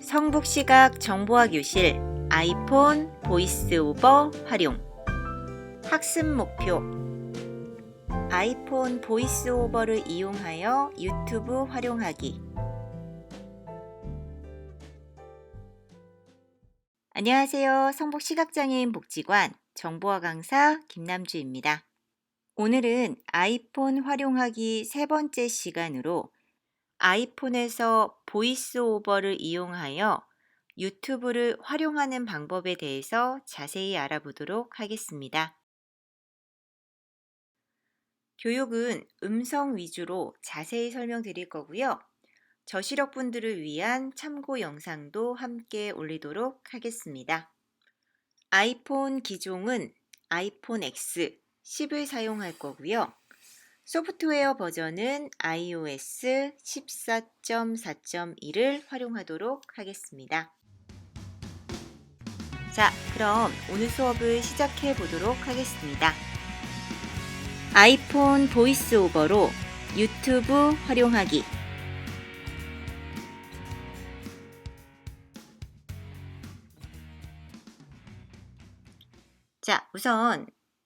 성북시각 정보화교실 아이폰 보이스오버 활용. 학습 목표. 아이폰 보이스오버를 이용하여 유튜브 활용하기. 안녕하세요. 성북시각장애인 복지관 정보화 강사 김남주입니다. 오늘은 아이폰 활용하기 세 번째 시간으로 아이폰에서 보이스오버를 이용하여 유튜브를 활용하는 방법에 대해서 자세히 알아보도록 하겠습니다. 교육은 음성 위주로 자세히 설명드릴 거고요. 저시력분들을 위한 참고 영상도 함께 올리도록 하겠습니다. 아이폰 기종은 아이폰 X 10을 사용할 거고요. 소프트웨어 버전은 iOS 14.4.1을 활용하도록 하겠습니다. 자, 그럼 오늘 수업을 시작해 보도록 하겠습니다. 아이폰 보이스오버로 유튜브 활용하기. 자, 우선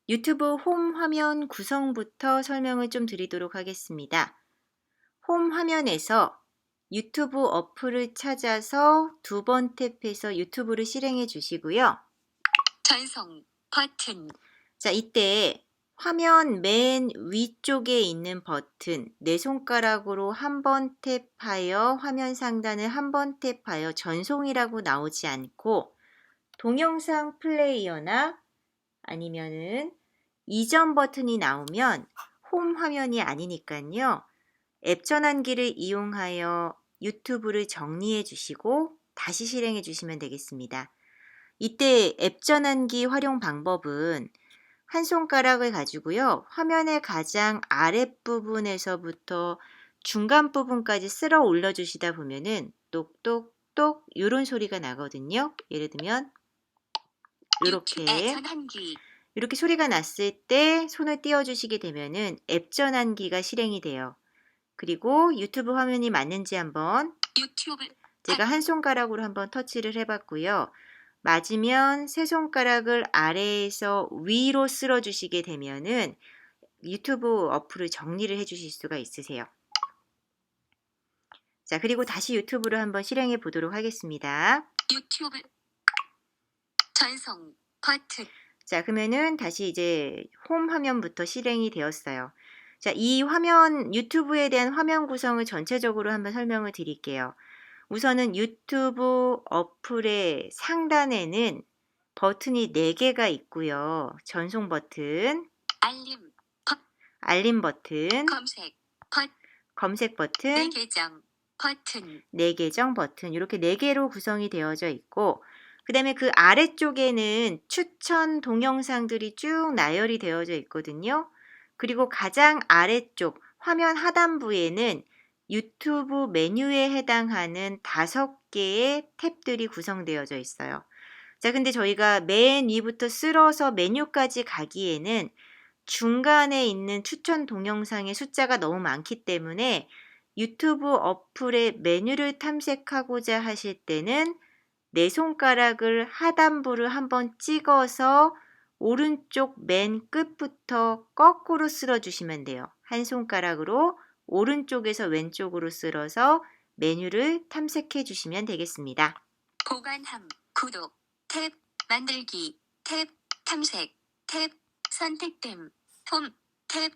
유튜브 홈 화면 구성부터 설명을 좀 드리도록 하겠습니다. 홈 화면에서 유튜브 어플을 찾아서 두 번 탭해서 유튜브를 실행해 주시고요. 전송 버튼. 자, 이때 화면 맨 위쪽에 있는 버튼 네 손가락으로 한 번 탭하여 화면 상단을 한 번 탭하여 전송이라고 나오지 않고 동영상 플레이어나 아니면은 이전 버튼이 나오면 홈 화면이 아니니까요. 앱 전환기를 이용하여 유튜브를 정리해 주시고 다시 실행해 주시면 되겠습니다. 이때 앱 전환기 활용 방법은 한 손가락을 가지고요. 화면의 가장 아랫부분에서부터 중간 부분까지 쓸어 올려 주시다 보면은 똑똑똑 이런 소리가 나거든요. 예를 들면 이렇게 소리가 났을 때 손을 띄워 주시게 되면은 앱 전환기가 실행이 돼요. 그리고 유튜브 화면이 맞는지 한번 제가 한 손가락으로 한번 터치를 해봤고요. 맞으면 세 손가락을 아래에서 위로 쓸어 주시게 되면은 유튜브 어플을 정리를 해 주실 수가 있으세요. 자, 그리고 다시 유튜브를 한번 실행해 보도록 하겠습니다. 유튜브 전송 버튼. 자, 그러면은 다시 이제 홈 화면부터 실행이 되었어요. 자, 이 화면 유튜브에 대한 화면 구성을 전체적으로 한번 설명을 드릴게요. 우선은 유튜브 어플의 상단에는 버튼이 4개가 있고요. 전송 버튼, 알림 버튼, 검색 버튼, 내 계정 버튼, 내 계정 버튼 이렇게 4개로 구성이 되어져 있고 그 다음에 그 아래쪽에는 추천 동영상들이 쭉 나열이 되어져 있거든요. 그리고 가장 아래쪽 화면 하단부에는 유튜브 메뉴에 해당하는 5개의 탭들이 구성되어져 있어요. 자, 근데 저희가 맨 위부터 쓸어서 메뉴까지 가기에는 중간에 있는 추천 동영상의 숫자가 너무 많기 때문에 유튜브 어플의 메뉴를 탐색하고자 하실 때는 네 손가락을 하단부를 한번 찍어서 오른쪽 맨 끝부터 거꾸로 쓸어 주시면 돼요. 한 손가락으로 오른쪽에서 왼쪽으로 쓸어서 메뉴를 탐색해 주시면 되겠습니다. 보관함, 구독, 탭, 만들기, 탭, 탐색, 탭, 선택됨, 홈, 탭.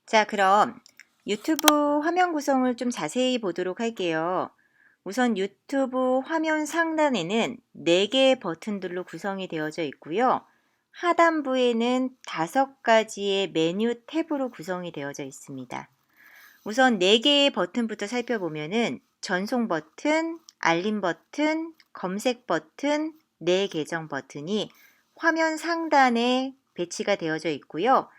자, 그럼 유튜브 화면 구성을 좀 자세히 보도록 할게요. 우선 유튜브 화면 상단에는 4개의 버튼들로 구성이 되어져 있고요. 하단부에는 5가지의 메뉴 탭으로 구성이 되어져 있습니다. 우선 4개의 버튼부터 살펴보면은 전송 버튼, 알림 버튼, 검색 버튼, 내 계정 버튼이 화면 상단에 배치가 되어져 있고요.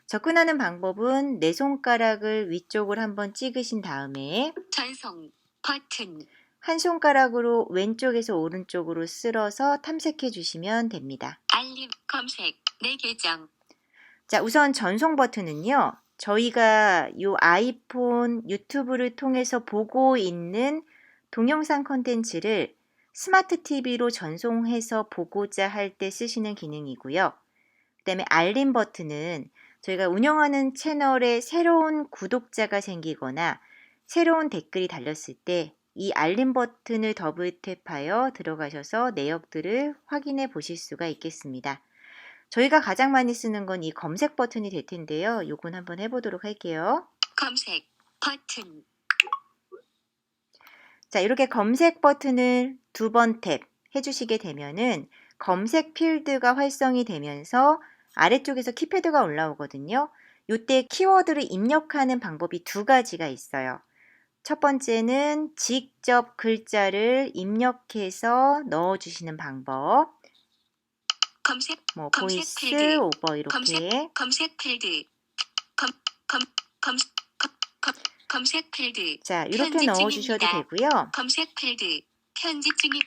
접근하는 방법은 네 손가락을 위쪽으로 한번 찍으신 다음에 전송 버튼. 한 손가락으로 왼쪽에서 오른쪽으로 쓸어서 탐색해 주시면 됩니다. 알림, 검색, 내 계정. 자, 우선 전송 버튼은요. 저희가 이 아이폰 유튜브를 통해서 보고 있는 동영상 콘텐츠를 스마트 TV로 전송해서 보고자 할 때 쓰시는 기능이고요. 그 다음에 알림 버튼은 저희가 운영하는 채널에 새로운 구독자가 생기거나 새로운 댓글이 달렸을 때 이 알림 버튼을 더블 탭하여 들어가셔서 내역들을 확인해 보실 수가 있겠습니다. 저희가 가장 많이 쓰는 건 이 검색 버튼이 될 텐데요. 요건 한번 해보도록 할게요. 검색 버튼. 자, 이렇게 검색 버튼을 2번 탭 해주시게 되면은 검색 필드가 활성이 되면서 아래쪽에서 키패드가 올라오거든요. 이때 키워드를 입력하는 방법이 2가지가 있어요. 첫 번째는 직접 글자를 입력해서 넣어주시는 방법. 검색 뭐 검색 보이스 필드. 오버 이렇게. 검색 필드. 검색 필드. 자, 이렇게 편집 넣어주셔도 중입니다. 되고요. 검색 필드. 편집 중입.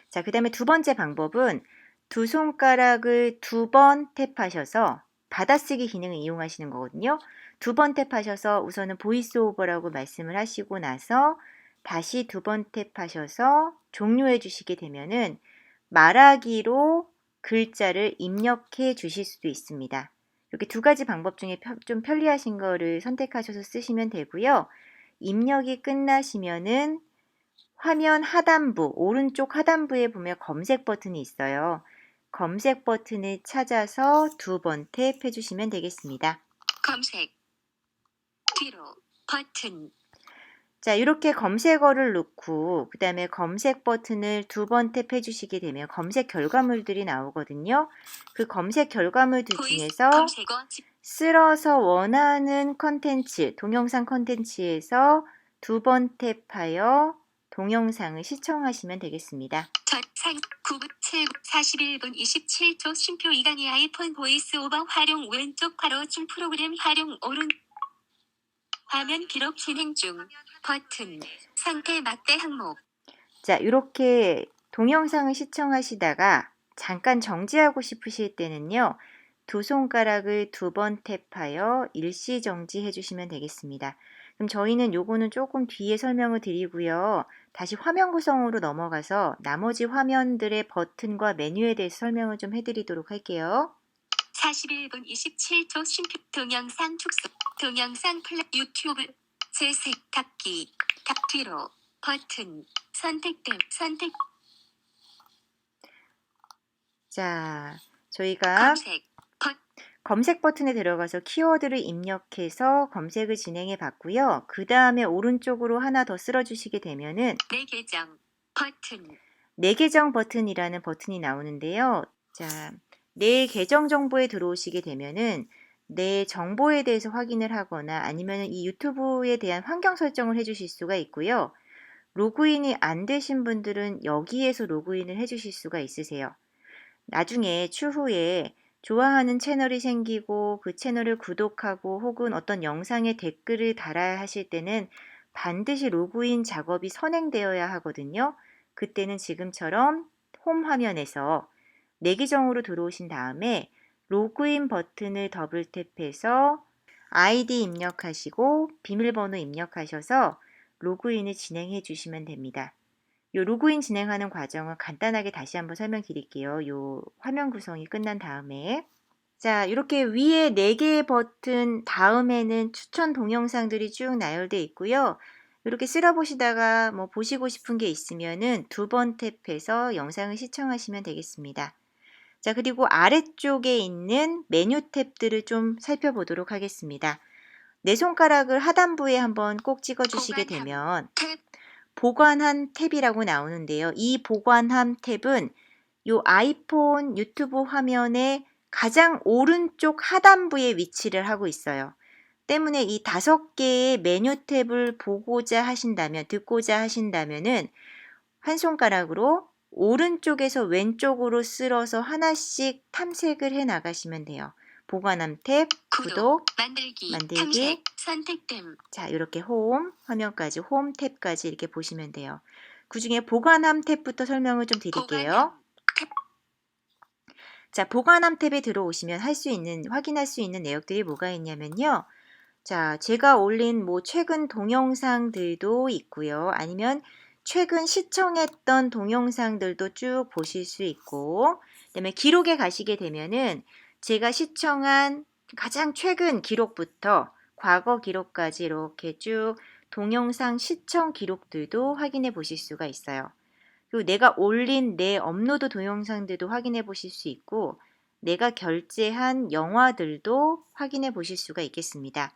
자, 그 다음에 2번째 방법은 2손가락을 2번 탭하셔서 받아쓰기 기능을 이용하시는 거거든요. 2번 탭하셔서 우선은 보이스 오버라고 말씀을 하시고 나서 다시 2번 탭하셔서 종료해 주시게 되면은 말하기로 글자를 입력해 주실 수도 있습니다. 이렇게 2가지 방법 중에 좀 편리하신 거를 선택하셔서 쓰시면 되고요. 입력이 끝나시면은 화면 하단부, 오른쪽 하단부에 보면 검색 버튼이 있어요. 검색 버튼을 찾아서 2번 탭 해주시면 되겠습니다. 검색. 뒤로 버튼. 자, 이렇게 검색어를 넣고 그 다음에 검색 버튼을 2번 탭 해주시게 되면 검색 결과물들이 나오거든요. 그 검색 결과물들 중에서 검색어 쓸어서 원하는 컨텐츠, 동영상 컨텐츠에서 2번 탭하여 동영상을 시청하시면 되겠습니다. 상 9분 7 41분 27초 쉼표 이간이 아이폰 보이스 오버 활용 왼쪽 괄호 중 프로그램 활용 오른 화면 기록 진행 중 버튼 상태 막대 항목. 자, 이렇게 동영상을 시청하시다가 잠깐 정지하고 싶으실 때는요. 2손가락을 2번 탭하여 일시 정지해 주시면 되겠습니다. 그럼 저희는 요거는 조금 뒤에 설명을 드리고요. 다시 화면 구성으로 넘어가서 나머지 화면들의 버튼과 메뉴에 대해서 설명을 좀 해드리도록 할게요. 41분 27초 쉼표 동영상 축소 동영상 플랫 유튜브 재색 닫기 닫 뒤로 버튼 선택됨 선택 자, 저희가 검색 버튼에 들어가서 키워드를 입력해서 검색을 진행해 봤고요. 그 다음에 오른쪽으로 하나 더 쓸어주시게 되면은 내 계정 버튼 내 계정 버튼이라는 버튼이 나오는데요. 자, 내 계정 정보에 들어오시게 되면은 내 정보에 대해서 확인을 하거나 아니면 이 유튜브에 대한 환경 설정을 해주실 수가 있고요. 로그인이 안 되신 분들은 여기에서 로그인을 해주실 수가 있으세요. 나중에 추후에 좋아하는 채널이 생기고 그 채널을 구독하고 혹은 어떤 영상에 댓글을 달아야 하실 때는 반드시 로그인 작업이 선행되어야 하거든요. 그때는 지금처럼 홈 화면에서 내 계정으로 들어오신 다음에 로그인 버튼을 더블 탭해서 아이디 입력하시고 비밀번호 입력하셔서 로그인을 진행해 주시면 됩니다. 요 로그인 진행하는 과정을 간단하게 다시 한번 설명드릴게요. 요 화면 구성이 끝난 다음에 자, 이렇게 위에 4개의 버튼 다음에는 추천 동영상들이 쭉 나열되어 있고요. 이렇게 쓸어보시다가 뭐 보시고 싶은 게 있으면은 2번 탭해서 영상을 시청하시면 되겠습니다. 자, 그리고 아래쪽에 있는 메뉴 탭들을 좀 살펴보도록 하겠습니다. 내 손가락을 하단부에 한번 꼭 찍어 주시게 되면 보관한 탭이라고 나오는데요. 이 보관한 탭은 요 아이폰 유튜브 화면의 가장 오른쪽 하단부에 위치를 하고 있어요. 때문에 이 5개의 메뉴 탭을 보고자 하신다면, 듣고자 하신다면은 한 손가락으로 오른쪽에서 왼쪽으로 쓸어서 하나씩 탐색을 해 나가시면 돼요. 보관함 탭, 구독, 만들기. 탐색, 선택됨. 자, 이렇게 홈 화면까지, 홈 탭까지 이렇게 보시면 돼요. 그 중에 보관함 탭부터 설명을 좀 드릴게요. 자, 보관함 탭에 들어오시면 확인할 수 있는 내역들이 뭐가 있냐면요. 자, 제가 올린 뭐 최근 동영상들도 있고요. 아니면 최근 시청했던 동영상들도 쭉 보실 수 있고, 그다음에 기록에 가시게 되면은 제가 시청한 가장 최근 기록부터 과거 기록까지 이렇게 쭉 동영상 시청 기록들도 확인해 보실 수가 있어요. 그리고 내가 올린 내 업로드 동영상들도 확인해 보실 수 있고, 내가 결제한 영화들도 확인해 보실 수가 있겠습니다.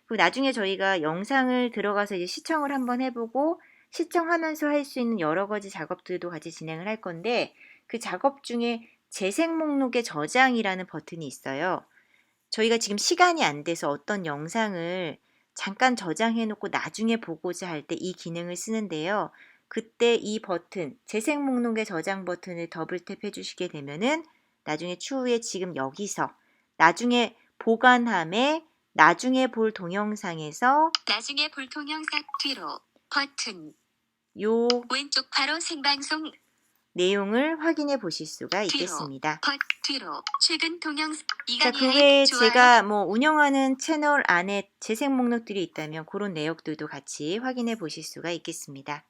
그리고 나중에 저희가 영상을 들어가서 이제 시청을 한번 해보고 시청하면서 할 수 있는 여러 가지 작업들도 같이 진행을 할 건데, 그 작업 중에 재생 목록의 저장이라는 버튼이 있어요. 저희가 지금 시간이 안 돼서 어떤 영상을 잠깐 저장해 놓고 나중에 보고자 할 때 이 기능을 쓰는데요. 그때 이 버튼, 재생 목록의 저장 버튼을 더블 탭해 주시게 되면은 나중에 추후에 지금 여기서 나중에 보관함에 나중에 볼 동영상에서 나중에 볼 동영상 뒤로 버튼 요 왼쪽 바로 생방송 내용을 확인해 보실 수가 뒤로 있겠습니다. 뒤로 최근 동영상 자, 그 이간이의 외에 좋아요 제가 뭐 운영하는 채널 안에 재생 목록들이 있다면 그런 내역들도 같이 확인해 보실 수가 있겠습니다.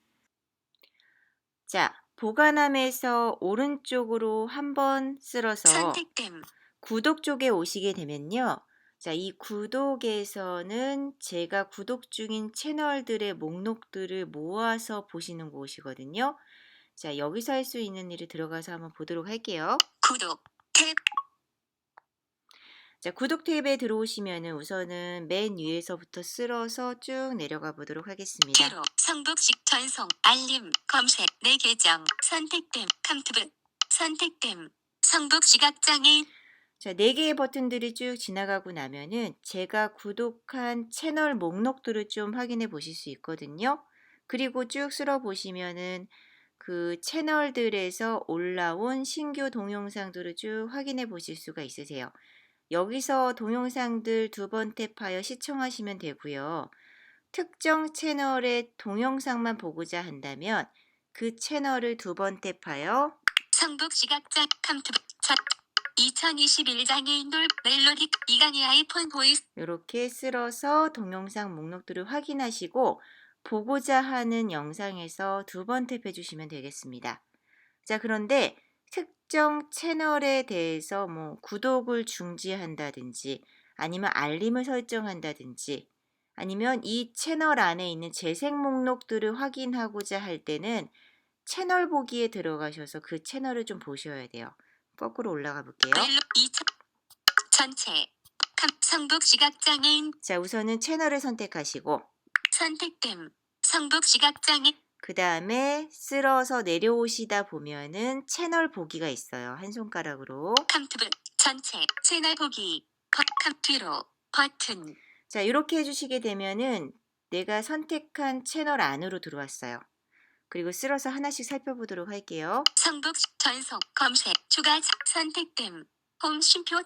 자, 보관함에서 오른쪽으로 한번 쓸어서 선택됨 구독 쪽에 오시게 되면요. 자, 이 구독에서는 제가 구독 중인 채널들의 목록들을 모아서 보시는 곳이거든요. 자, 여기서 할 수 있는 일을 들어가서 한번 보도록 할게요. 구독 탭 자, 구독 탭에 들어오시면은 우선은 맨 위에서부터 쓸어서 쭉 내려가 보도록 하겠습니다. 뒤로 성북식 전송 알림 검색 내 계정 선택됨 컴투브 선택됨 성북 시각장애인 자, 4개의 버튼들이 쭉 지나가고 나면은 제가 구독한 채널 목록들을 좀 확인해 보실 수 있거든요. 그리고 쭉 쓸어 보시면은 그 채널들에서 올라온 신규 동영상들을 쭉 확인해 보실 수가 있으세요. 여기서 동영상들 2번 탭하여 시청하시면 되고요. 특정 채널의 동영상만 보고자 한다면 그 채널을 2번 탭하여 성북 시각장 컴투브 첫 2021 장애인돌 멜로디 이간이 아이폰 보이스 이렇게 쓸어서 동영상 목록들을 확인하시고 보고자 하는 영상에서 2번 탭해 주시면 되겠습니다. 자, 그런데 특정 채널에 대해서 뭐 구독을 중지한다든지 아니면 알림을 설정한다든지 아니면 이 채널 안에 있는 재생 목록들을 확인하고자 할 때는 채널 보기에 들어가셔서 그 채널을 좀 보셔야 돼요. 거꾸로 올라가 볼게요. 멜로 2000 전체 성북 시각장애인 자, 우선은 채널을 선택하시고 선택됨 성북 시각장애인 그 다음에 쓸어서 내려오시다 보면은 채널 보기가 있어요. 한 손가락으로. 컴투브 전체 채널 보기 버튼 뒤로 버튼 자, 이렇게 해주시게 되면은 내가 선택한 채널 안으로 들어왔어요. 그리고 쓸어서 하나씩 살펴보도록 할게요. 성북 전송 검색 추가 선택됨 홈 쉼표 5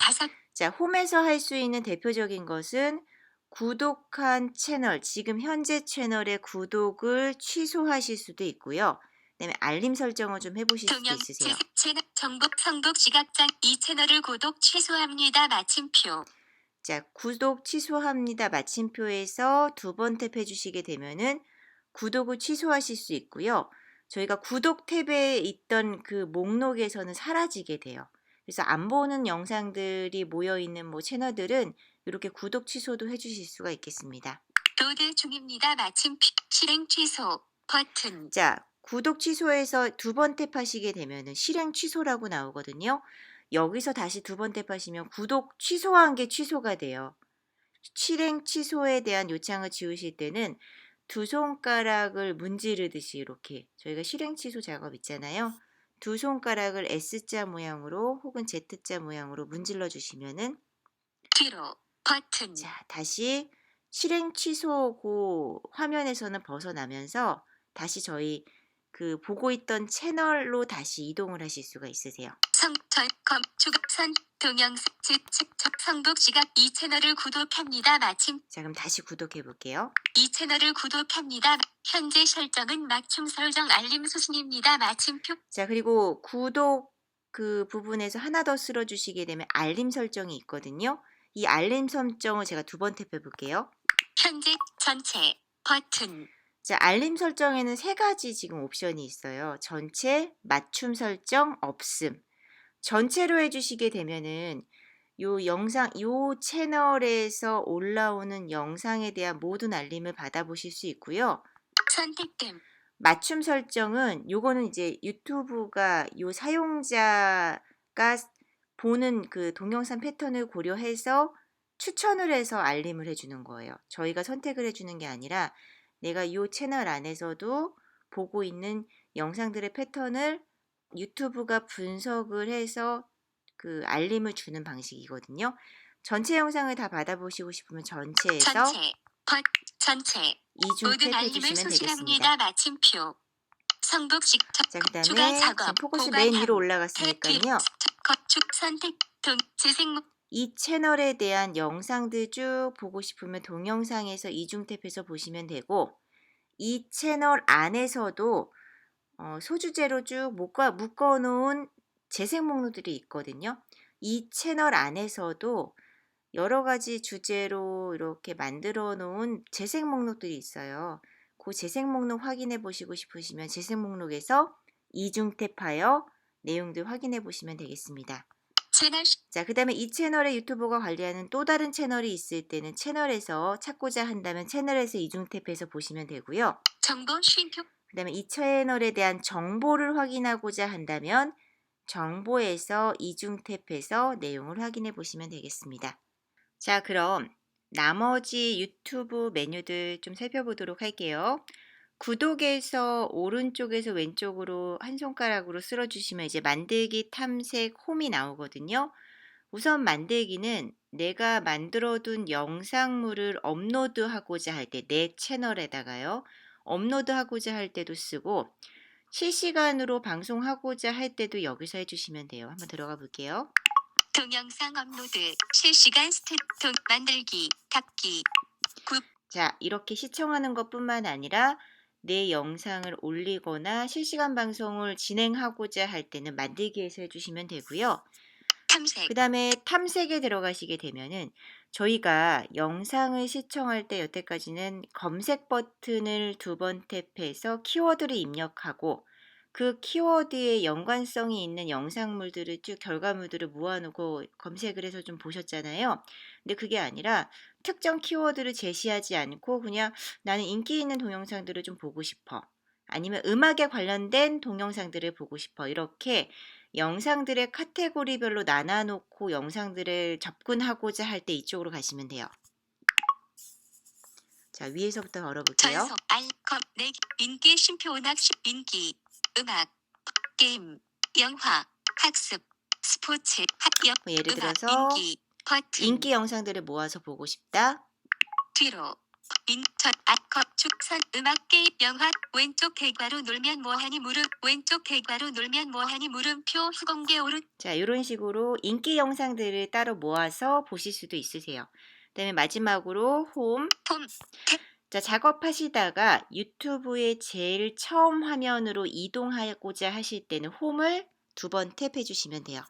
자, 홈에서 할 수 있는 대표적인 것은 구독한 채널, 지금 현재 채널의 구독을 취소하실 수도 있고요. 그다음에 알림 설정을 좀 해보실 수도 동영 있으세요. 채널 정북 성북 시각장 이 채널을 구독 취소합니다 마침표 자, 구독 취소합니다. 마침표에서 2번 탭해 주시게 되면은 구독을 취소하실 수 있고요. 저희가 구독 탭에 있던 그 목록에서는 사라지게 돼요. 그래서 안 보는 영상들이 모여 있는 뭐 채널들은 이렇게 구독 취소도 해 주실 수가 있겠습니다. 로드 중입니다 마침표 실행 취소 버튼 자, 구독 취소해서 2번 탭하시게 되면은 실행 취소라고 나오거든요. 여기서 다시 2번 탭하시면 구독 취소한 게 취소가 돼요. 실행 취소에 대한 요청을 지우실 때는 2손가락을 문지르듯이 이렇게 저희가 실행 취소 작업 있잖아요. 2손가락을 S자 모양으로 혹은 Z자 모양으로 문질러 주시면은 뒤로 버튼 자, 다시 실행 취소고 화면에서는 벗어나면서 다시 저희 그 보고 있던 채널로 다시 이동을 하실 수가 있으세요. 성철검 추가선 동영상 성북 시각 이 채널을 구독합니다 마침 자, 그럼 다시 구독해 볼게요. 이 채널을 구독합니다 현재 설정은 맞춤 설정 알림 수신입니다 마침표 자, 그리고 구독 그 부분에서 하나 더 쓸어 주시게 되면 알림 설정이 있거든요. 이 알림 설정을 제가 2번 탭해 볼게요. 현재 전체 버튼 자, 알림 설정에는 세 가지 지금 옵션이 있어요. 전체, 맞춤 설정, 없음. 전체로 해주시게 되면은 요 채널에서 올라오는 영상에 대한 모든 알림을 받아보실 수 있고요. 선택됨. 맞춤 설정은 요거는 이제 유튜브가 요 사용자가 보는 그 동영상 패턴을 고려해서 추천을 해서 알림을 해주는 거예요. 저희가 선택을 해주는 게 아니라 내가 요 채널 안에서도 보고 있는 영상들의 패턴을 유튜브가 분석을 해서 그 알림을 주는 방식이거든요. 전체 영상을 다 받아보시고 싶으면 전체에서 전체 이중 모든 탭해 알림을 주시면 되겠습니다. 수신합니다. 마침표. 성북식 자, 그 추가 다음에 작업 지금 포커스 보관함 맨 위로 올라갔으니까요. 거축 선택 동 재생목 이 채널에 대한 영상들 쭉 보고 싶으면 동영상에서 이중 탭해서 보시면 되고, 이 채널 안에서도 소주제로 쭉 묶어 놓은 재생 목록들이 있거든요. 이 채널 안에서도 여러 가지 주제로 이렇게 만들어 놓은 재생 목록들이 있어요. 그 재생 목록 확인해 보시고 싶으시면 재생 목록에서 이중 탭하여 내용들 확인해 보시면 되겠습니다. 자, 그 다음에 이 채널에 유튜브가 관리하는 또 다른 채널이 있을 때는 채널에서 찾고자 한다면 채널에서 이중 탭해서 보시면 되고요. 정보 쉼표 그 다음에 이 채널에 대한 정보를 확인하고자 한다면 정보에서 이중 탭해서 내용을 확인해 보시면 되겠습니다. 자, 그럼 나머지 유튜브 메뉴들 좀 살펴보도록 할게요. 구독에서 오른쪽에서 왼쪽으로 한 손가락으로 쓸어주시면 이제 만들기, 탐색, 홈이 나오거든요. 우선 만들기는 내가 만들어둔 영상물을 업로드하고자 할 때 내 채널에다가요. 업로드하고자 할 때도 쓰고 실시간으로 방송하고자 할 때도 여기서 해주시면 돼요. 한번 들어가 볼게요. 동영상 업로드 실시간 스텝 만들기 닫기 자, 이렇게 시청하는 것뿐만 아니라 내 영상을 올리거나 실시간 방송을 진행하고자 할 때는 만들기에서 해주시면 되고요. 탐색 그 다음에 탐색에 들어가시게 되면은 저희가 영상을 시청할 때 여태까지는 검색 버튼을 2번 탭해서 키워드를 입력하고 그 키워드에 연관성이 있는 영상물들을 쭉 결과물들을 모아놓고 검색을 해서 좀 보셨잖아요. 근데 그게 아니라 특정 키워드를 제시하지 않고 그냥 나는 인기 있는 동영상들을 좀 보고 싶어. 아니면 음악에 관련된 동영상들을 보고 싶어. 이렇게 영상들의 카테고리별로 나눠놓고 영상들을 접근하고자 할 때 이쪽으로 가시면 돼요. 자, 위에서부터 걸어볼게요. 전속 알컵 내기 인기 쉼표 낚시 인기 음악 게임 영화 학습 스포츠 학역 예를 음악 들어서 인기 버튼 인기 영상들을 모아서 보고 싶다. 뒤로 인천 아컵 축선 음악 게임 영화 왼쪽 대괄호 놀면 뭐하니 물음 왼쪽 대괄호 놀면 뭐하니 물음표 후공개 오른 자, 이런 식으로 인기 영상들을 따로 모아서 보실 수도 있으세요. 그 다음에 마지막으로 홈. 폼 자, 작업하시다가 유튜브의 제일 처음 화면으로 이동하고자 하실 때는 홈을 2번 탭해 주시면 돼요.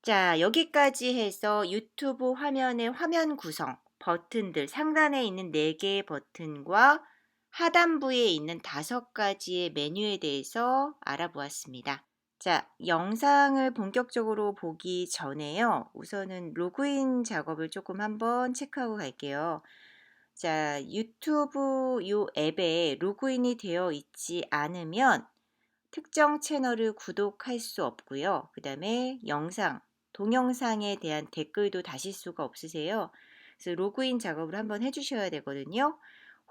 자, 여기까지 해서 유튜브 화면의 화면 구성, 버튼들, 상단에 있는 4개의 버튼과 하단부에 있는 5가지의 메뉴에 대해서 알아보았습니다. 자, 영상을 본격적으로 보기 전에요. 우선은 로그인 작업을 조금 한번 체크하고 갈게요. 자, 유튜브 이 앱에 로그인이 되어 있지 않으면 특정 채널을 구독할 수 없고요. 그 다음에 동영상에 대한 댓글도 다실 수가 없으세요. 그래서 로그인 작업을 한번 해주셔야 되거든요.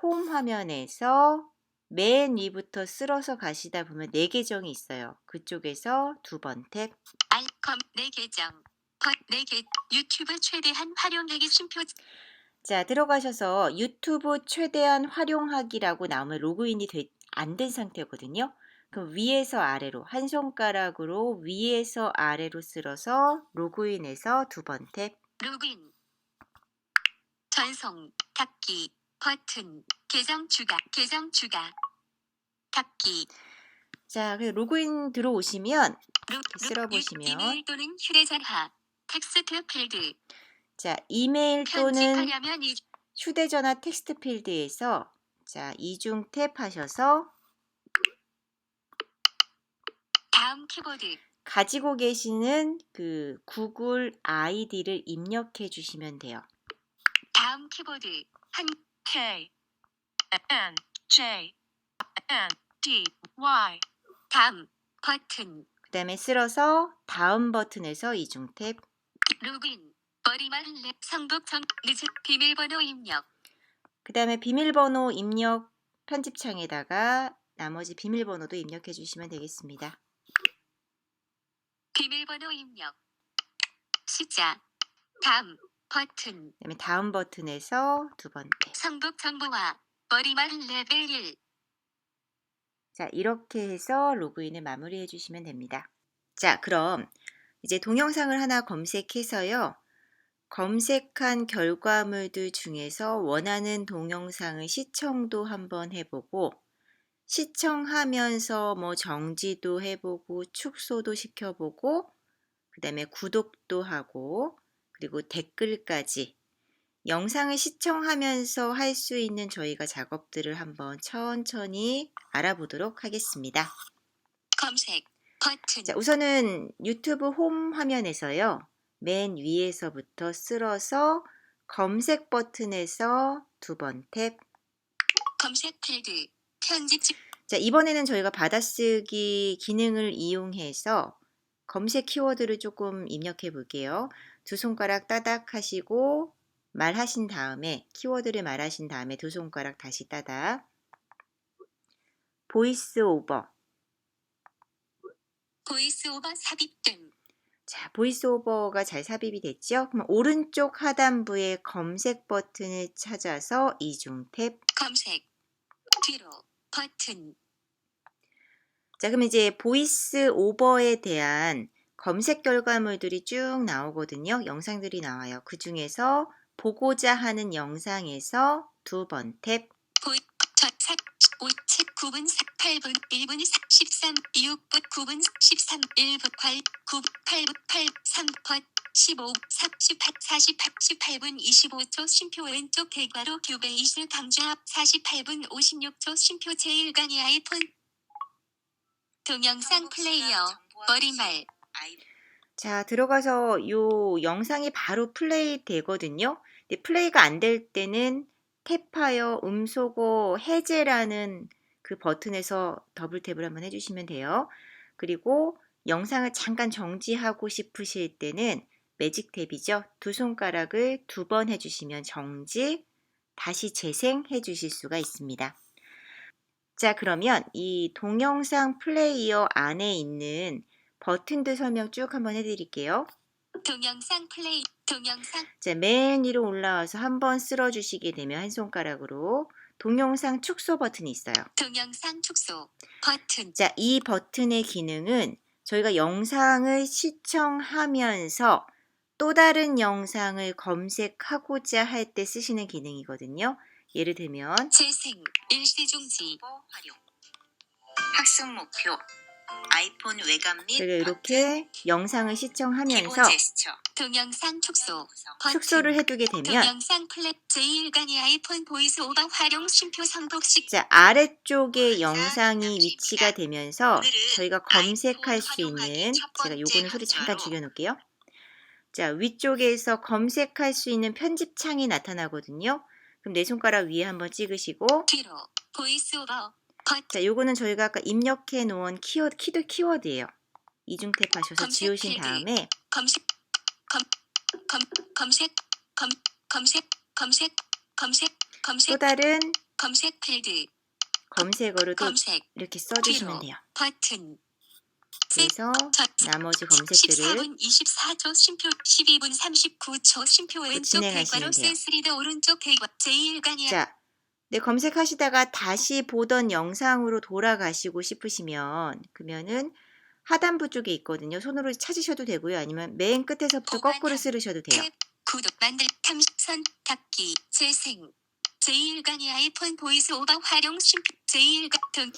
홈 화면에서 맨 위부터 쓸어서 가시다 보면 4계정이 있어요. 그쪽에서 2번 탭. 알컴 내 계정 내 유튜브 최대한 활용하기 쉼표 자, 들어가셔서 유튜브 최대한 활용하기라고 나오면 로그인이 안 된 상태거든요. 그럼 위에서 아래로 한 손가락으로 위에서 아래로 쓸어서 로그인해서 2번 탭. 로그인 전송 닫기 버튼 계정 추가 닫기 자, 로그인 들어오시면 쓸어보시면 이메일 또는 휴대전화 텍스트 필드 자, 이메일 또는 편집하려면 휴대전화 텍스트 필드에서 자, 이중 탭하셔서 다음 키보드. 가지고 계시는 그 구글 아이디를 입력해 주시면 돼요. 다음 키보드. 한 K N J N D Y. 다음 버튼. 그 다음에 쓸어서 다음 버튼에서 이중 탭. 로그인. 머리말 랩 성북 전 늦은 비밀번호 입력. 그 다음에 비밀번호 입력 편집창에다가 나머지 비밀번호도 입력해 주시면 되겠습니다. 비밀번호 입력. 시작. 다음 버튼. 그 다음에 다음 버튼에서 두 번째. 성북 정보화. 머리말 레벨 1. 자, 이렇게 해서 로그인을 마무리해 주시면 됩니다. 자, 그럼 이제 동영상을 하나 검색해서요. 검색한 결과물들 중에서 원하는 동영상을 시청도 한번 해보고 시청하면서 뭐 정지도 해보고 축소도 시켜보고 그 다음에 구독도 하고 그리고 댓글까지 영상을 시청하면서 할 수 있는 저희가 작업들을 한번 천천히 알아보도록 하겠습니다. 검색 버튼. 자, 우선은 유튜브 홈 화면에서요. 맨 위에서부터 쓸어서 검색 버튼에서 두 번 탭. 검색 필드. 편집. 자, 이번에는 저희가 받아쓰기 기능을 이용해서 검색 키워드를 조금 입력해 볼게요. 두 손가락 따닥 하시고 말하신 다음에 키워드를 말하신 다음에 두 손가락 다시 따닥. 보이스 오버. 보이스 오버 삽입 등. 자, 보이스 오버가 잘 삽입이 됐죠? 그럼 오른쪽 하단부의 검색 버튼을 찾아서 이중 탭. 검색. 뒤로 버튼. 자, 그럼 이제 보이스 오버에 대한 검색 결과물들이 쭉 나오거든요. 영상들이 나와요. 그 중에서 보고자 하는 영상에서 두 번 탭. 보이 첫 5, 7, 9분 8분 1분 13 6분 9분 13 1분 8 9 8분 8 3 번 15 38 48 18분 25초 심표 왼쪽 대괄호 큐베이스 강좌 48분 56초 심표 제1강의 아이폰 동영상 플레이어 머리말. 자, 들어가서 요 영상이 바로 플레이 되거든요. 근데 플레이가 안 될 때는 탭하여 음소거 해제라는 그 버튼에서 더블 탭을 한번 해주시면 돼요. 그리고 영상을 잠깐 정지하고 싶으실 때는 매직 탭이죠. 두 손가락을 두 번 해주시면 정지, 다시 재생해 주실 수가 있습니다. 자, 그러면 이 동영상 플레이어 안에 있는 버튼들 설명 쭉 한번 해드릴게요. 동영상 플레이 동영상 자, 맨 위로 올라와서 한번 쓸어주시게 되면 한 손가락으로 동영상 축소 버튼이 있어요. 동영상 축소 버튼. 자, 이 버튼의 기능은 저희가 영상을 시청하면서 또 다른 영상을 검색하고자 할 때 쓰시는 기능이거든요. 예를 들면 재생 일시중지 학습 목표 아이폰 외관 및 저희가 이렇게 영상을 시청하면서 동영상 축소 버튼. 축소를 해두게 되면 동영상 플랫 제1강의 아이폰 보이스 오버 활용 심표 선복식. 자, 아래쪽에 영상이 위치가 되면서 저희가 검색할 수 있는 제가 요거는 소리 잠깐 줄여놓을게요. 자, 위쪽에서 검색할 수 있는 편집창이 나타나거든요. 그럼 네 손가락 위에 한번 찍으시고 뒤로 보이스 오버 버튼. 자, 요거는 저희가 아까 입력해 놓은 키워드예요. 이중 탭하셔서 검색 지우신 필드. 다음에 검색 검색 검색 또 다른 검색 필드 검색어로도 검색 이렇게 써주시면 뒤로 돼요. 버튼. 그래서 나머지 검색들을 14분 24초 심표 12분 39초 심표 왼쪽 진행하시면 대괄호 돼요. 센스리더 오른쪽 대괄호 제1강의 자, 네, 검색하시다가 다시 보던 영상으로 돌아가시고 싶으시면 그러면은 하단부 쪽에 있거든요. 손으로 찾으셔도 되고요. 아니면 맨 끝에서부터 거꾸로 쓰셔도 돼요. 탭 구독 만들 탐선 닫기 재생 제1강의 아이폰 보이스 오버 활용 심표 제1강 등.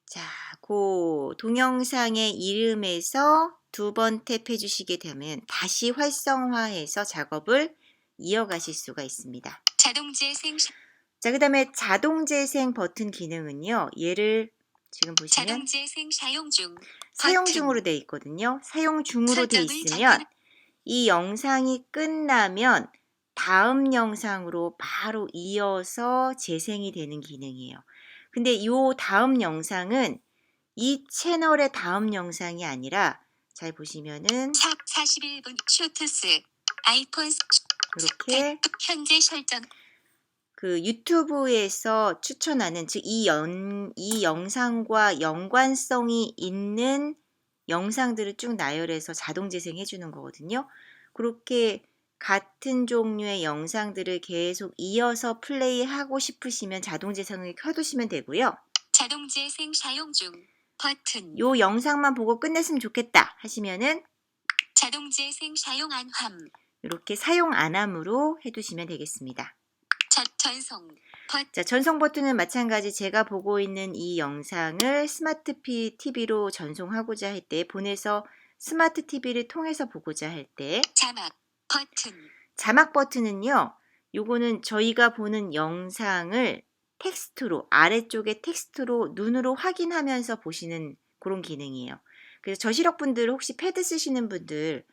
자, 그 동영상의 이름에서 두 번 탭해 주시게 되면 다시 활성화해서 작업을 이어가실 수가 있습니다. 자동재생 자, 그 다음에 자동재생 버튼 기능은요. 얘를 지금 보시면 자동재생 사용 중 사용 버튼. 중으로 되어 있거든요. 사용 중으로 되어 설정을 있으면 이 영상이 끝나면 다음 영상으로 바로 이어서 재생이 되는 기능이에요. 근데 이 다음 영상은 이 채널의 다음 영상이 아니라 잘 보시면은 41분 쇼트스 아이폰 이렇게 현재 설정 그 유튜브에서 추천하는 즉 이 영상과 연관성이 있는 영상들을 쭉 나열해서 자동 재생해 주는 거거든요. 그렇게 같은 종류의 영상들을 계속 이어서 플레이하고 싶으시면 자동 재생을 켜두시면 되고요. 자동재생 사용 중 버튼. 요 영상만 보고 끝냈으면 좋겠다 하시면은 자동재생 사용 안함. 이렇게 사용 안함으로 해두시면 되겠습니다. 전송 버튼. 자, 전송 버튼은 마찬가지 제가 보고 있는 이 영상을 스마트 TV로 전송하고자 할 때 보내서 스마트 TV를 통해서 보고자 할 때 자막 버튼. 자막 버튼은요. 요거는 저희가 보는 영상을 텍스트로 아래쪽에 텍스트로 눈으로 확인하면서 보시는 그런 기능이에요. 그래서 저시력분들 혹시 패드 쓰시는 분들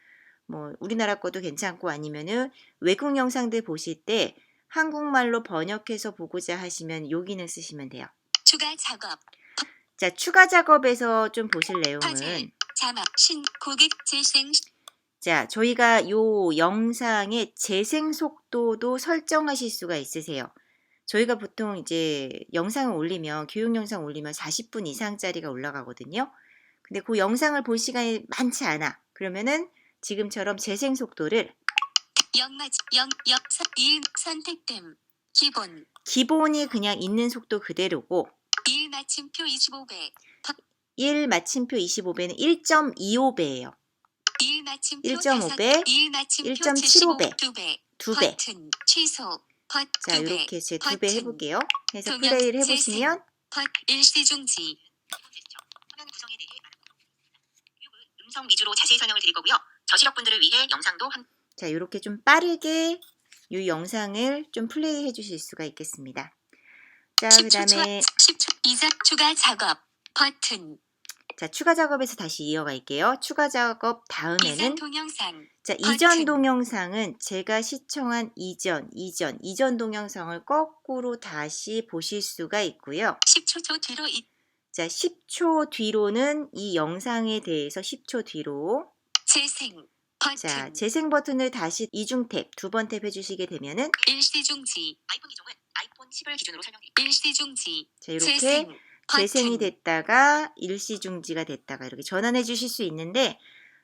뭐 우리나라 것도 괜찮고 아니면은 외국 영상들 보실 때 한국말로 번역해서 보고자 하시면 요 기능 쓰시면 돼요. 추가 작업. 자, 추가 작업에서 좀 보실 화질. 내용은 자막 신 고객 재생 자, 저희가 요 영상의 재생 속도도 설정하실 수가 있으세요. 저희가 보통 이제 영상을 올리면 교육 영상 올리면 40분 이상짜리가 올라가거든요. 근데 그 영상을 볼 시간이 많지 않아. 그러면은 지금처럼 재생 속도를 영맞 1 선택됨. 기본 기본이 그냥 있는 속도 그대로고 1 마침표 25배 1 마침표 25배는 1.25배예요. 1 마침표 1.5배, 1 마침표 1.75배, 2배 2배. 버튼 취소 버튼 자, 2배 이렇게 제 2배 해볼게요. 해서 동영 플레이를 재생. 해보시면 일시 중지 화면 구성에 대해 음성 위주로 자세히 설명을 드릴 거고요. 저시력분들을 위해 영상도 자, 이렇게 좀 빠르게 이 영상을 좀 플레이 해주실 수가 있겠습니다. 자, 그 10초 다음에 10초 이상 추가 작업 버튼 자, 추가 작업에서 다시 이어갈게요. 추가 작업 이전 다음에는 동영상 자, 버튼. 이전 동영상은 제가 시청한 이전 동영상을 거꾸로 다시 보실 수가 있고요. 10초 뒤로 자, 10초 뒤로는 이 영상에 대해서 10초 뒤로 재생 버튼 자, 재생 버튼을 다시 이중 탭, 두 번 탭 해주시게 되면은 일시 중지 아이폰 기종은 아이폰 10을 기준으로 설명드립니다. 일시 중지 자, 이렇게 재생 재생이 버튼. 됐다가 일시 중지가 됐다가 이렇게 전환해 주실 수 있는데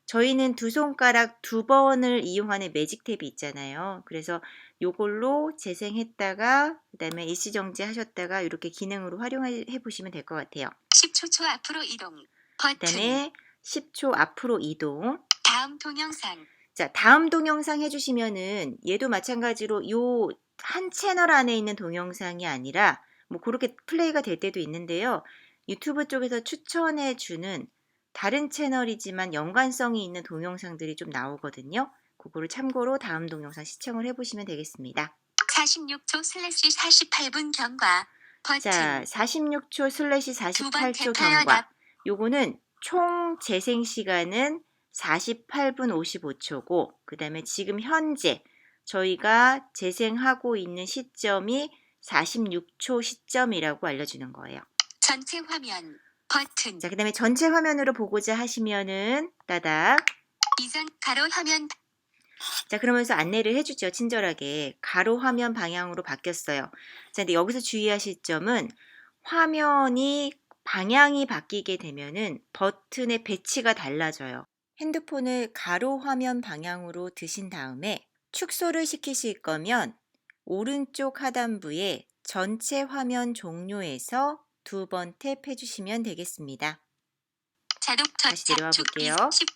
저희는 두 손가락 두 번을 이용하는 매직 탭이 있잖아요. 그래서 요걸로 재생했다가 그다음에 일시 정지 하셨다가 이렇게 기능으로 활용해 보시면 될 것 같아요. 10초 앞으로 이동 버튼 그다음에 10초 앞으로 이동. 다음 동영상 자, 다음 동영상 해주시면은 얘도 마찬가지로 요 한 채널 안에 있는 동영상이 아니라 뭐 그렇게 플레이가 될 때도 있는데요. 유튜브 쪽에서 추천해 주는 다른 채널이지만 연관성이 있는 동영상들이 좀 나오거든요. 그거를 참고로 다음 동영상 시청을 해보시면 되겠습니다. 46초 슬래시 48분 경과 버튼 자, 46초 슬래시 두 번 48초 탭하여 경과. 요거는 총 재생 시간은 48분 55초고 그 다음에 지금 현재 저희가 재생하고 있는 시점이 46초 시점이라고 알려주는 거예요. 전체 화면 버튼 자, 그 다음에 전체 화면으로 보고자 하시면은 따닥. 이전 가로 화면 자, 그러면서 안내를 해주죠. 친절하게. 가로 화면 방향으로 바뀌었어요. 자, 근데 여기서 주의하실 점은 화면이 방향이 바뀌게 되면은 버튼의 배치가 달라져요. 핸드폰을 가로 화면 방향으로 드신 다음에 축소를 시키실 거면 오른쪽 하단부에 전체 화면 종료에서 두 번 탭해 주시면 되겠습니다. 자동 다시 내려와 볼게요. 10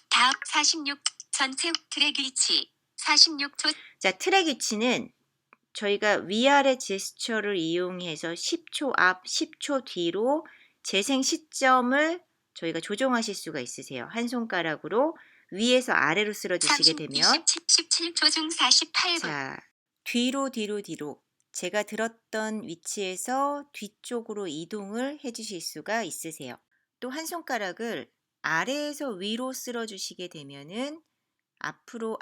다음 46 전체 트랙 위치 46초 자, 트랙 위치는 저희가 위아래 제스처를 이용해서 10초 앞, 10초 뒤로 재생 시점을 저희가 조정하실 수가 있으세요. 한 손가락으로 위에서 아래로 쓸어 주시게 되면 17초 중 48분 자, 뒤로 제가 들었던 위치에서 뒤쪽으로 이동을 해 주실 수가 있으세요. 또 한 손가락을 아래에서 위로 쓸어 주시게 되면은 앞으로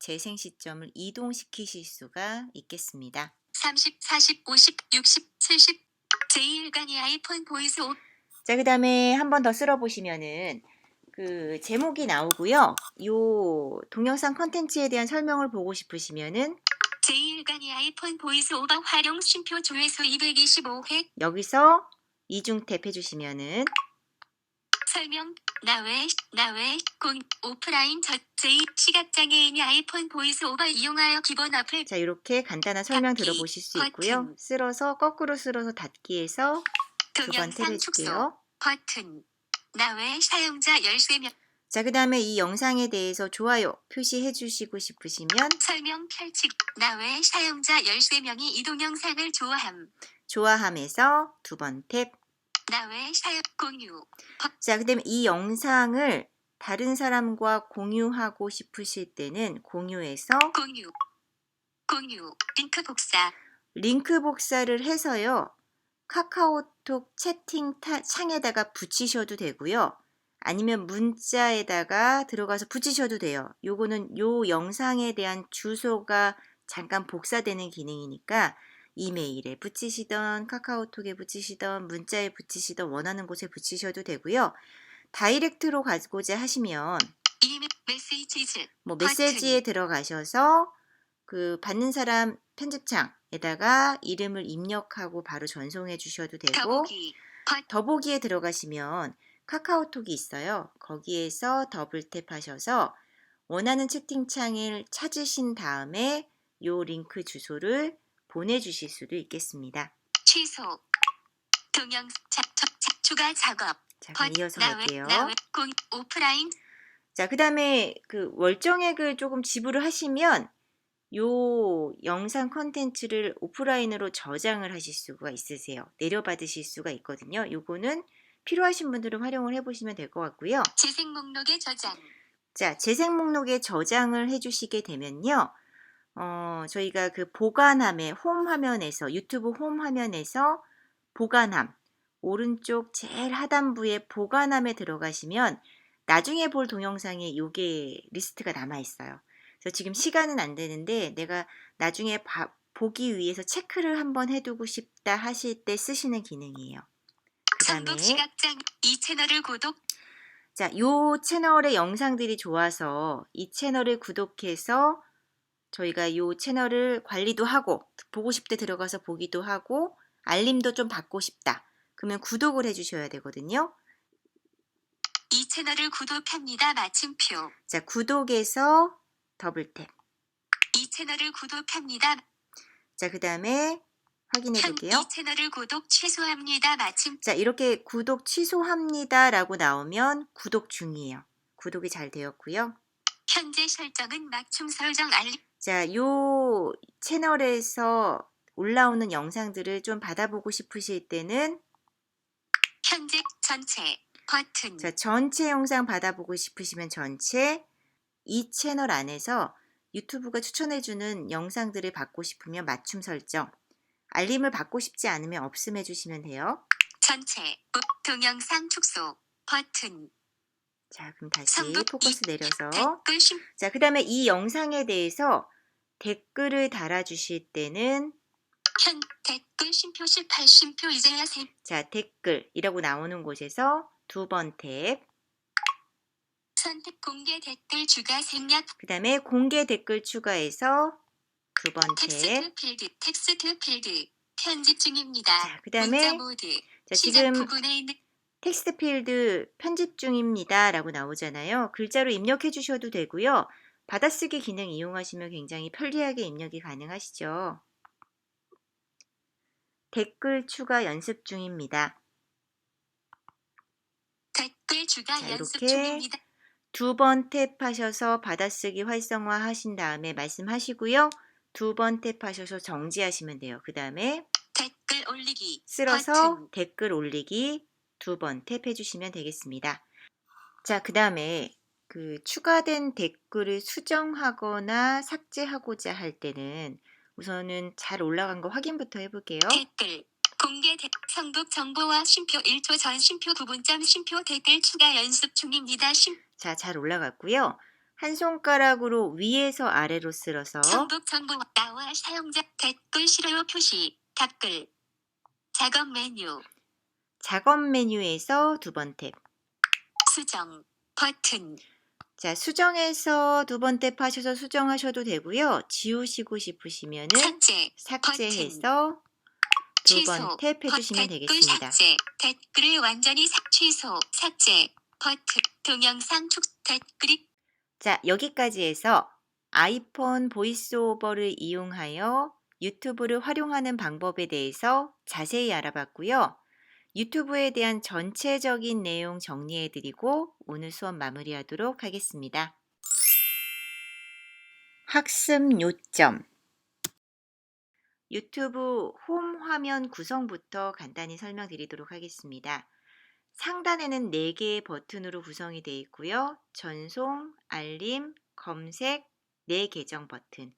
재생 시점을 이동시키실 수가 있겠습니다. 30, 40, 50, 60, 70 제1간이 아이폰 보이스 오 자, 그다음에 한 번 더 쓸어 보시면은 그 제목이 나오고요. 요 동영상 컨텐츠에 대한 설명을 보고 싶으시면은 제1간이 아이폰 보이스 오버 활용 쉼표 조회수 225회 여기서 이중 탭 해주시면은 설명 나외 오프라인 제2 시각장애인이 아이폰 보이스 오버 이용하여 기본 어플 자, 이렇게 간단한 설명 닫기, 들어보실 수 있고요. 버튼. 쓸어서 거꾸로 쓸어서 닫기에서 두 번 탭 동영상 축소 해줄게요. 버튼 나외 사용자 13명 자, 그 다음에 이 영상에 대해서 좋아요 표시해 주시고 싶으시면 설명 펼치 나외 사용자 13명이 이 동영상을 좋아함에서 두 번 탭. 나외 사용 공유 자, 그 다음에 이 영상을 다른 사람과 공유하고 싶으실 때는 공유에서 공유 링크 복사 링크 복사를 해서요. 카카오톡 채팅 창에다가 붙이셔도 되고요. 아니면 문자에다가 들어가서 붙이셔도 돼요. 요거는 요 영상에 대한 주소가 잠깐 복사되는 기능이니까 이메일에 붙이시던 카카오톡에 붙이시던 문자에 붙이시던 원하는 곳에 붙이셔도 되고요. 다이렉트로 가고자 하시면 이메일 메시지즈 뭐 메시지에 들어가셔서 그 받는 사람 편집창에다가 이름을 입력하고 바로 전송해 주셔도 되고 더보기 더보기에 들어가시면 카카오톡이 있어요. 거기에서 더블 탭하셔서 원하는 채팅창을 찾으신 다음에 요 링크 주소를 보내주실 수도 있겠습니다. 취소 동영 추가 작업 자, 그럼 이어서 갈게요. 오프라인 자, 그 다음에 그 월정액을 조금 지불을 하시면 요 영상 컨텐츠를 오프라인으로 저장을 하실 수가 있으세요. 내려받으실 수가 있거든요. 요거는 필요하신 분들은 활용을 해보시면 될 것 같고요. 재생 목록에 저장 자, 재생 목록에 저장을 해주시게 되면요. 저희가 그 보관함의 홈 화면에서 유튜브 홈 화면에서 보관함 오른쪽 제일 하단부에 보관함에 들어가시면 나중에 볼 동영상에 요게 리스트가 남아 있어요. 그래서 지금 시간은 안 되는데 내가 나중에 보기 위해서 체크를 한번 해두고 싶다 하실 때 쓰시는 기능이에요. 그 다음에 전북 시각장 이 채널을 구독 자, 요 채널의 영상들이 좋아서 이 채널을 구독해서 저희가 요 채널을 관리도 하고 보고 싶을 때 들어가서 보기도 하고 알림도 좀 받고 싶다. 그러면 구독을 해주셔야 되거든요. 이 채널을 구독합니다. 마침표 자, 구독에서 더블 탭. 이 채널을 구독합니다. 자, 그 다음에 확인해 볼게요. 이 채널을 구독 취소합니다. 마침 자, 이렇게 구독 취소합니다 라고 나오면 구독 중이에요. 구독이 잘 되었고요. 현재 설정은 맞춤 설정 알림 자, 요 채널에서 올라오는 영상들을 좀 받아보고 싶으실 때는 현재 전체 버튼 자, 전체 영상 받아보고 싶으시면 전체 이 채널 안에서 유튜브가 추천해주는 영상들을 받고 싶으면 맞춤 설정 알림을 받고 싶지 않으면 없음 해주시면 돼요. 전체 동영상 축소 버튼 자, 그럼 다시 선북 포커스 내려서 댓글 자, 그 다음에 이 영상에 대해서 댓글을 달아주실 때는 현 댓글 쉼표 18 쉼표 이제야 세 자, 댓글이라고 나오는 곳에서 두 번 탭, 선택 공개 댓글 추가 생략 그 다음에 공개 댓글 추가해서 두 번 탭. 텍스트 필드 편집 중입니다. 자, 그 다음에 문자 모드 자, 시작 지금 부분에 있는 텍스트 필드 편집 중입니다 라고 나오잖아요. 글자로 입력해 주셔도 되고요. 받아쓰기 기능 이용하시면 굉장히 편리하게 입력이 가능하시죠. 댓글 추가 연습 중입니다. 댓글 추가 자, 연습 이렇게 중입니다. 두 번 탭하셔서 받아쓰기 활성화 하신 다음에 말씀하시고요. 두 번 탭하셔서 정지하시면 돼요. 그 다음에 댓글 올리기 쓸어서 버튼. 댓글 올리기 두 번 탭해 주시면 되겠습니다. 자, 그 다음에 그 추가된 댓글을 수정하거나 삭제하고자 할 때는 우선은 잘 올라간 거 확인부터 해볼게요. 댓글 공개 성북 정보와 쉼표 1초 전 쉼표 부분점 쉼표 댓글 추가 연습 중입니다. 자, 잘 올라갔고요. 한 손가락으로 위에서 아래로 쓸어서 성북 정보 나와 사용자 댓글 싫어요 표시 댓글 작업 메뉴 작업 메뉴에서 두 번 탭. 수정 버튼 자, 수정해서 두 번 탭하셔서 수정하셔도 되고요. 지우시고 싶으시면은 삭제해서 두 번 탭 해주시면 되겠습니다. 삭제 댓글을 완전히 취소 삭제 버튼 동영상 축 댓글이 자, 여기까지 해서 아이폰 보이스오버를 이용하여 유튜브를 활용하는 방법에 대해서 자세히 알아봤고요. 유튜브에 대한 전체적인 내용 정리해드리고 오늘 수업 마무리하도록 하겠습니다. 학습 요점. 유튜브 홈 화면 구성부터 간단히 설명드리도록 하겠습니다. 상단에는 4개의 버튼으로 구성이 되어 있고요. 전송, 알림, 검색, 내 계정 버튼.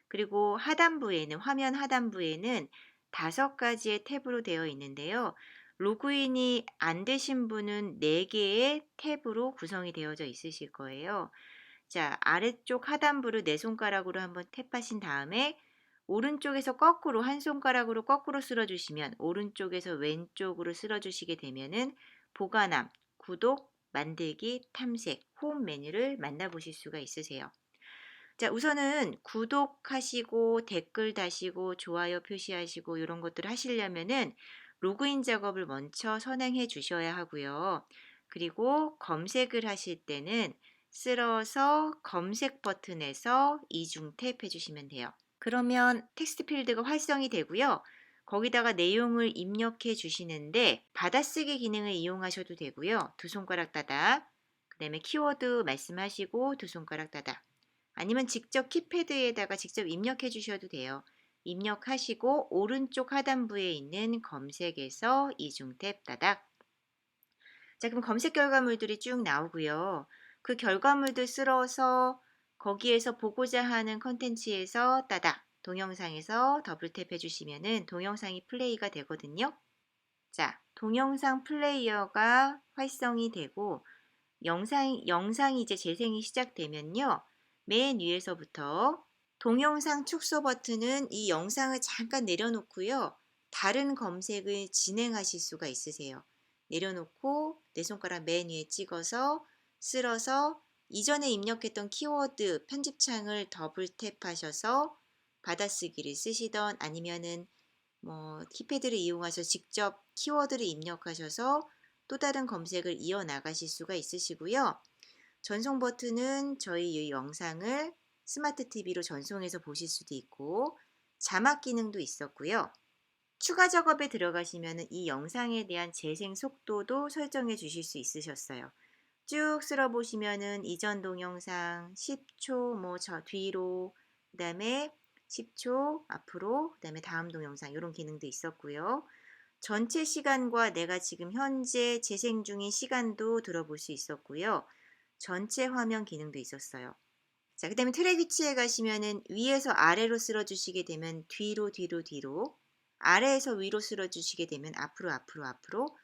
그리고 하단부에는 화면 하단부에는 5가지의 탭으로 되어 있는데요. 로그인이 안 되신 분은 4개의 탭으로 구성이 되어져 있으실 거예요. 자, 아래쪽 하단부를 4손가락으로 한번 탭하신 다음에 오른쪽에서 거꾸로 한 손가락으로 거꾸로 쓸어주시면 오른쪽에서 왼쪽으로 쓸어주시게 되면은 보관함, 구독, 만들기, 탐색, 홈 메뉴를 만나보실 수가 있으세요. 자, 우선은 구독하시고 댓글 다시고 좋아요 표시하시고 이런 것들을 하시려면은 로그인 작업을 먼저 선행해 주셔야 하고요. 그리고 검색을 하실 때는 쓸어서 검색 버튼에서 이중 탭 해주시면 돼요. 그러면 텍스트 필드가 활성이 되고요. 거기다가 내용을 입력해 주시는데 받아쓰기 기능을 이용하셔도 되고요. 2손가락 따다. 그 다음에 키워드 말씀하시고 2손가락 따다. 아니면 직접 키패드에다가 직접 입력해 주셔도 돼요. 입력하시고 오른쪽 하단부에 있는 검색에서 이중 탭 따닥. 자, 그럼 검색 결과물들이 쭉 나오고요. 그 결과물들 쓸어서 거기에서 보고자 하는 컨텐츠에서 따닥 동영상에서 더블 탭 해주시면은 동영상이 플레이가 되거든요. 자, 동영상 플레이어가 활성이 되고 영상이 이제 재생이 시작되면요. 맨 위에서부터 동영상 축소 버튼은 이 영상을 잠깐 내려놓고요. 다른 검색을 진행하실 수가 있으세요. 내려놓고 내 손가락 맨 위에 찍어서 쓸어서 이전에 입력했던 키워드 편집창을 더블 탭하셔서 받아쓰기를 쓰시던 아니면은 키패드를 이용하셔서 직접 키워드를 입력하셔서 또 다른 검색을 이어나가실 수가 있으시고요. 전송 버튼은 저희 이 영상을 스마트 TV로 전송해서 보실 수도 있고 자막 기능도 있었고요. 추가 작업에 들어가시면 이 영상에 대한 재생 속도도 설정해 주실 수 있으셨어요. 쭉 쓸어보시면은 이전 동영상 10초 저 뒤로 그 다음에 10초 앞으로 그 다음에 다음 동영상 이런 기능도 있었고요. 전체 시간과 내가 지금 현재 재생 중인 시간도 들어볼 수 있었고요. 전체 화면 기능도 있었어요. 자, 그 다음에 트랙 위치에 가시면은 위에서 아래로 쓸어주시게 되면 뒤로 아래에서 위로 쓸어주시게 되면 앞으로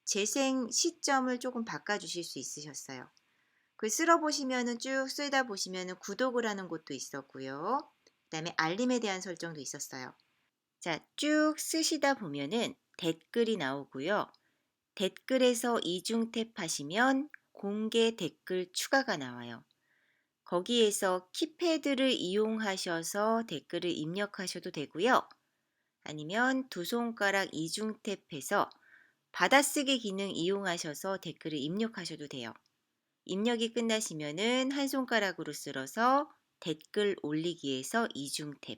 재생 시점을 조금 바꿔주실 수 있으셨어요. 그 쓸어보시면은 쭉 쓰다 보시면은 구독을 하는 곳도 있었고요. 그 다음에 알림에 대한 설정도 있었어요. 자, 쭉 쓰시다 보면은 댓글이 나오고요. 댓글에서 이중 탭하시면 공개 댓글 추가가 나와요. 거기에서 키패드를 이용하셔서 댓글을 입력하셔도 되고요. 아니면 2손가락 이중 탭해서 받아쓰기 기능 이용하셔서 댓글을 입력하셔도 돼요. 입력이 끝나시면은 한 손가락으로 쓸어서 댓글 올리기에서 이중 탭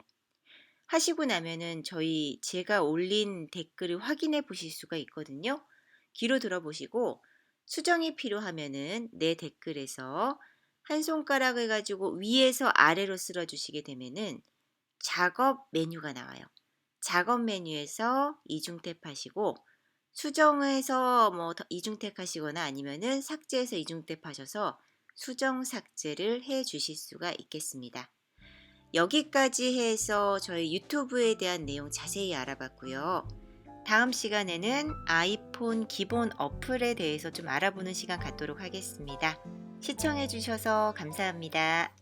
하시고 나면은 제가 올린 댓글을 확인해 보실 수가 있거든요. 귀로 들어보시고 수정이 필요하면은 내 댓글에서 한 손가락을 가지고 위에서 아래로 쓸어 주시게 되면은 작업 메뉴가 나와요. 작업 메뉴에서 이중 탭하시고 수정해서 이중 탭하시거나 아니면은 삭제해서 이중 탭하셔서 수정 삭제를 해 주실 수가 있겠습니다. 여기까지 해서 저희 유튜브에 대한 내용 자세히 알아봤고요. 다음 시간에는 아이폰 기본 어플에 대해서 좀 알아보는 시간 갖도록 하겠습니다. 시청해 주셔서 감사합니다.